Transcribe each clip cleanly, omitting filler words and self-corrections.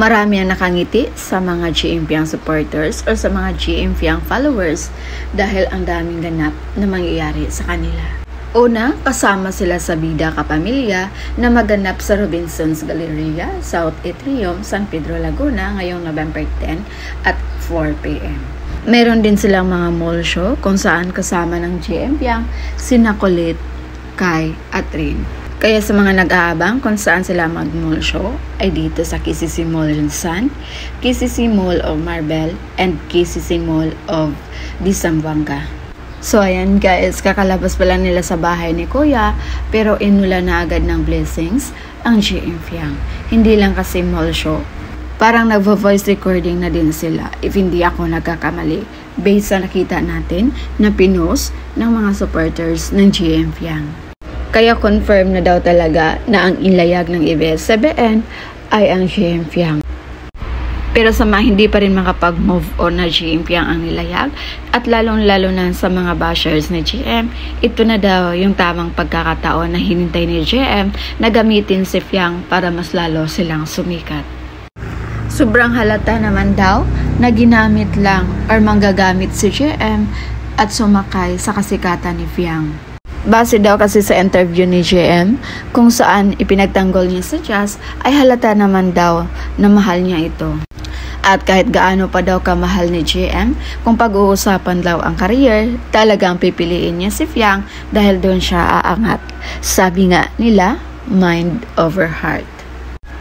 Marami ang nakangiti sa mga GM Fiang supporters or sa mga GM Fiang followers dahil ang daming ganap na mangyayari sa kanila. Una, kasama sila sa bida kapamilya na maganap sa Robinson's Galleria, South Atrium, San Pedro, Laguna ngayong November 10 at 4 p.m. Meron din silang mga mall show kung saan kasama ng GM Fiang sina Colette, Kai at Rin. Kaya sa mga nag-aabang kung saan sila mag-mall show ay dito sa KCC Mall San, KCC Mall of Marbel, and KCC Mall of Zamboanga. So ayan guys, kakalabas pa lang nila sa bahay ni Kuya pero inula na agad ng blessings ang GM Fiang. Hindi lang kasi mall show, parang nagvo-voice recording na din sila if hindi ako nagkakamali based sa nakita natin na pinost ng mga supporters ng GM Fiang. Kaya confirm na daw talaga na ang ilayag ng ABS-CBN ay ang GM Fiang. Pero sa mga hindi pa rin makapag-move on na GM Fiang ang nilayag at lalong-lalo na sa mga bashers ni GM, ito na daw yung tamang pagkakataon na hinintay ni GM na gamitin si Fiang para mas lalo silang sumikat. Sobrang halata naman daw na ginamit lang or manggagamit si GM at sumakay sa kasikatan ni Fiang. Base daw kasi sa interview ni GM kung saan ipinagtanggol niya sa Jazz ay halata naman daw na mahal niya ito. At kahit gaano pa daw kamahal ni GM, kung pag-uusapan daw ang career, talagang pipiliin niya si Fiang dahil doon siya aangat. Sabi nga nila, mind over heart.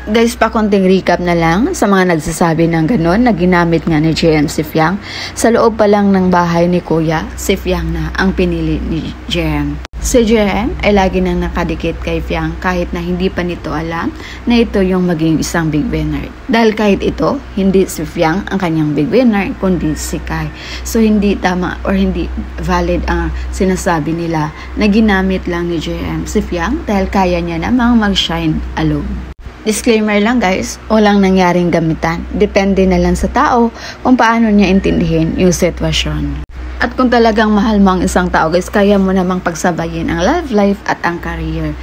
Guys, pa konting recap na lang sa mga nagsasabi ng ganon na ginamit nga ni GM si Fiang. Sa loob pa lang ng bahay ni Kuya, si Fiang na ang pinili ni GM. Si GM ay lagi nang nakadikit kay Fiang kahit na hindi pa nito alam na ito yung maging isang big winner. Dahil kahit ito, hindi si Fiang ang kanyang big winner, kundi si Kai. So hindi tama or hindi valid ang sinasabi nila na ginamit lang ni GM si Fiang dahil kaya niya namang mag-shine alone. Disclaimer lang guys, walang nangyaring gamitan. Depende na lang sa tao kung paano niya intindihin yung sitwasyon. At kung talagang mahal mo ang isang tao guys, kaya mo namang pagsabayin ang love life at ang career.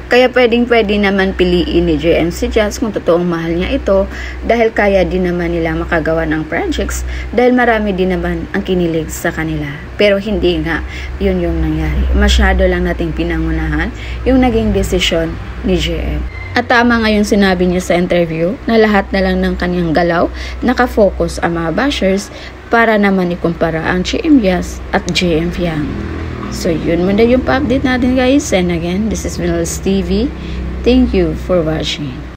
Kaya pwede naman piliin ni GM si Jazz kung totoong mahal niya ito dahil kaya din naman nila makagawa ng projects dahil marami din naman ang kinilig sa kanila. Pero hindi nga yun yung nangyari. Masyado lang nating pinangunahan yung naging desisyon ni GM. At tama nga yung sinabi niya sa interview na lahat na lang ng kanyang galaw nakafocus ang mga bashers para naman ikumpara ang GM Jazz at GM Fiang. So yun muna yung pa-update natin guys, and again, this is Vinales TV. Thank you for watching.